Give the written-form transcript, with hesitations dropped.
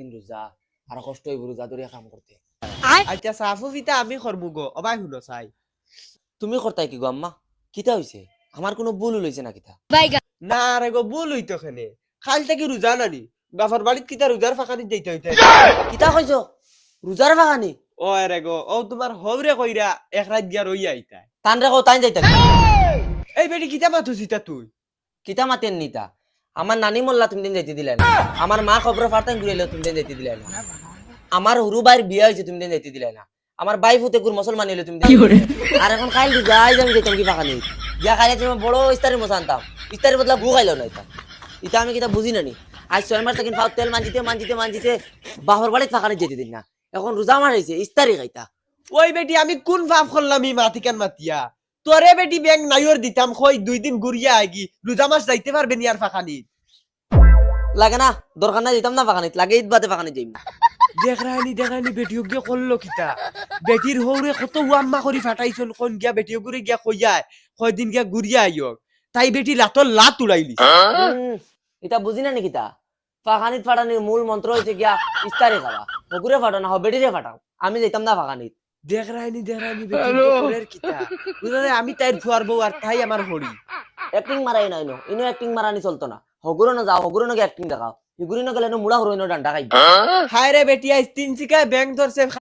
কিন রোজা আর কষ্ট হইব রোজা ধরে কাম করতে। আচ্ছা সাফু পিতা আমি করবো গো অবাই শুনো চাই তুমি করতাই কি গো আম্মা? কিতা হইছে? আমার কোনো ভুল হইছে না কিতা? না রে গো ভুল হইতো খেনে খাল থেকে রোজা নানি বাফার বাড়িত কিতা রোজার ফাঁকানি যাইতে হইতে কিতা কইছো? রোজার বাগানি? ও রে গো ও তোমার হবরে কইরা এক রাত গিয়া রইয়া আইতা তান রে কো তাই যাইতা কি? এই বেটি কিতা মাথুছিস তা তুই কিতা মাতেন নিতা? আমার নানি মোল্লা তুমি দিন যাইতে দিলে না। আমার মা খবর ফারতান ঘুরাইলো তুমি দিন যাইতে দিলে না। আমার হুরু ভাইয়ের বিয়া হয়েছে তুমি দিন যাইতে দিলে না। আমার ভাই ফুতে কুর মুসলমান হইলো তুমি দিন আর এখন খাইল যাই যাই যাইতাম কি ফাঁকা নেই। যা খাইলে তুমি বড় ইস্তারি মশা আনতাম। ইস্তারি বদলা গু খাইলো না এটা। এটা আমি কিতা বুঝি না নি। আজ 6 মাস থেকে ফাও তেল মানজিতে বাহর বাড়িতে ফাঁকা নেই যেতে দিন না। এখন রোজা মারাইছে ইস্তারি খাইতা। ওই বেটি আমি কোন পাপ করলাম ই মাতিকান মাতিয়া তোরে বেটি ব্যাংক নাইর দিতাম কই 2 দিন ঘুরিয়া আগি রোজা মাস যাইতে পারবে নি আর ফাঁকানি লাগে না দরকার নাই দিতাম না ফাঁকা নেই লাগে ঈদ বাদে ফাঁকা নেই যাইম। দেখানি বেটিও গিয়ে করলো কিতা বেটির হৌরে কত ওয়াম্মা করি ফাটাইছন কোন গিয়া বেটিও করে গিয়া কইয়ায় কয়দিন গিয়া ঘুরিয়া আইয়ক তাই বেটি লাতর লাত উড়াইলি এটা বুঝি না নাকি তা ফাঁকানিত ফাটানির মূল মন্ত্র হয়েছে গিয়া ইস্তারি খাওয়া হকুরে ফাটানো হবে বেটিরে ফাটাও আমি যাইতাম না ফাঁকানিত। দেখানি বেটি করের কিতা বুঝলে আমি তাইর ফুয়ার বউ আর তাই আমার হরি অ্যাক্টিং মারাই নাই নো ইনো অ্যাক্টিং মারানি চলতো না হগুরো না যাও হগুরো না অ্যাক্টিং দেখাও ইগুরি না গেলে মুড়া হরইনো ডান্ডা খাই হায় রে বেটি আইস তিন চিকায় ব্যাংক ধরছে